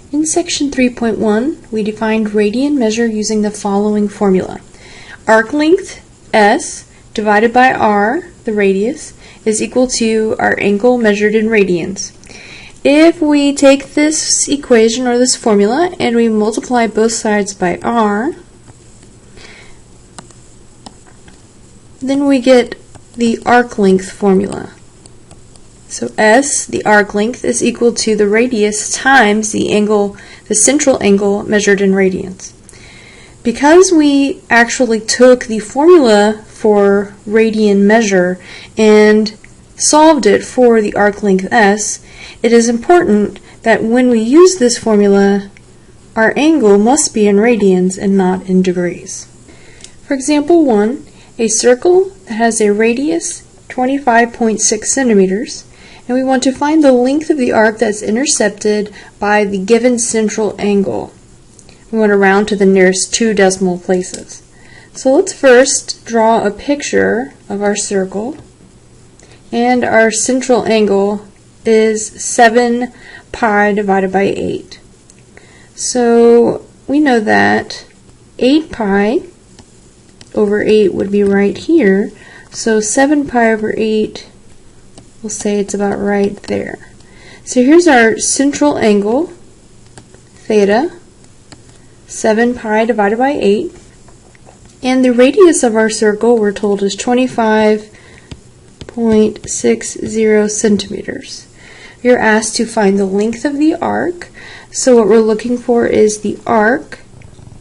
In section 3.1, we defined radian measure using the following formula. Arc length, S, divided by R, the radius, is equal to our angle measured in radians. If we take this equation or this formula and we multiply both sides by R, then we get the arc length formula. So S, the arc length, is equal to the radius times the angle, the central angle measured in radians. Because we actually took the formula for radian measure and solved it for the arc length S, it is important that when we use this formula, our angle must be in radians and not in degrees. For example 1, a circle that has a radius 25.6 centimeters, and we want to find the length of the arc that's intercepted by the given central angle. We want to round to the nearest 2 decimal places. So let's first draw a picture of our circle, and our central angle is 7 pi divided by 8. So we know that 8 pi over 8 would be right here, so 7 pi over 8, we'll say it's about right there. So here's our central angle, theta, 7 pi divided by 8, and the radius of our circle, we're told, is 25.60 centimeters. You're asked to find the length of the arc, so what we're looking for is the arc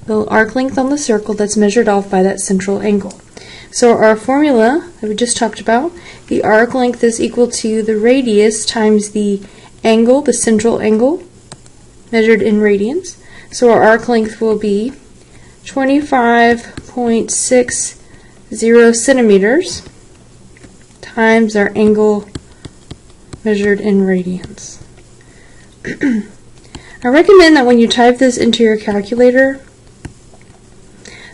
length on the circle that's measured off by that central angle. So our formula that we just talked about, the arc length is equal to the radius times the angle, the central angle, measured in radians. So our arc length will be 25.60 centimeters times our angle measured in radians. I recommend that when you type this into your calculator,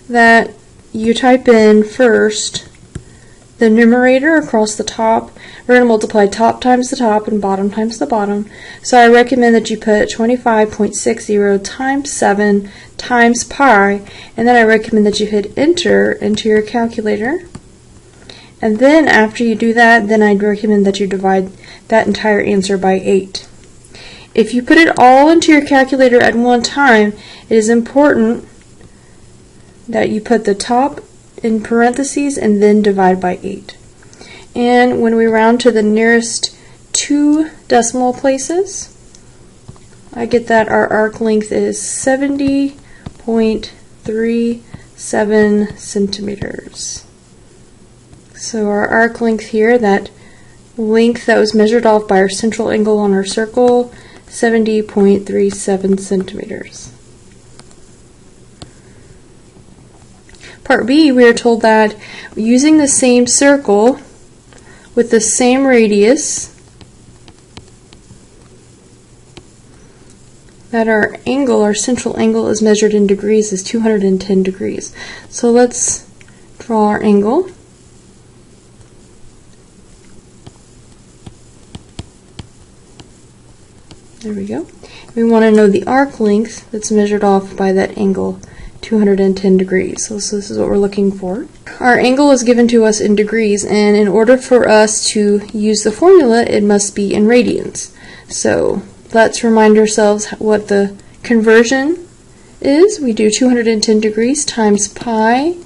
that you type in first the numerator across the top. We're going to multiply top times the top and bottom times the bottom. So I recommend that you put 25.60 times 7 times pi, and then I recommend that you hit enter into your calculator. And then after you do that, then I'd recommend that you divide that entire answer by 8. If you put it all into your calculator at one time, it is important that you put the top in parentheses and then divide by 8. And when we round to the nearest 2 decimal places, I get that our arc length is 70.37 centimeters. So our arc length here, that length that was measured off by our central angle on our circle, 70.37 centimeters. Part B, we are told that using the same circle with the same radius, that our angle, our central angle, is measured in degrees is 210 degrees. So let's draw our angle. There we go. We want to know the arc length that's measured off by that angle, 210 degrees. So this is what we're looking for. Our angle is given to us in degrees, and in order for us to use the formula, it must be in radians. So let's remind ourselves what the conversion is. We do 210 degrees times pi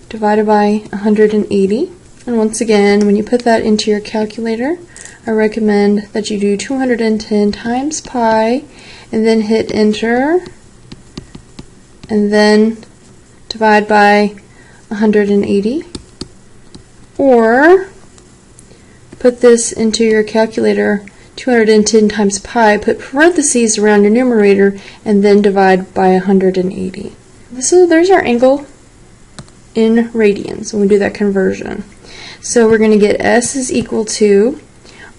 divided by 180. And once again, when you put that into your calculator, I recommend that you do 210 times pi and then hit enter and then divide by 180, or put this into your calculator, 210 times pi, put parentheses around your numerator and then divide by 180. There's our angle in radians when we do that conversion. So we're going to get S is equal to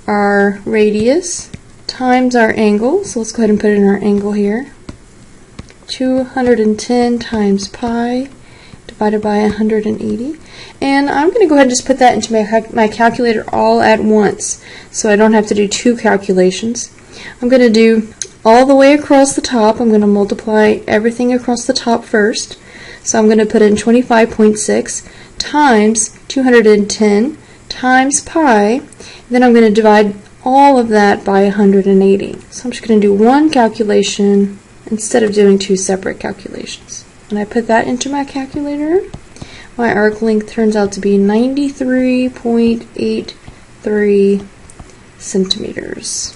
our radius times our angle. So let's go ahead and put in our angle here. 210 times pi divided by 180. And I'm going to go ahead and just put that into my calculator all at once, so I don't have to do 2 calculations. I'm going to do all the way across the top. I'm going to multiply everything across the top first. So I'm going to put in 25.6 times 210 times pi. Then I'm going to divide all of that by 180. So I'm just going to do one calculation instead of doing two separate calculations. When I put that into my calculator, my arc length turns out to be 93.83 centimeters.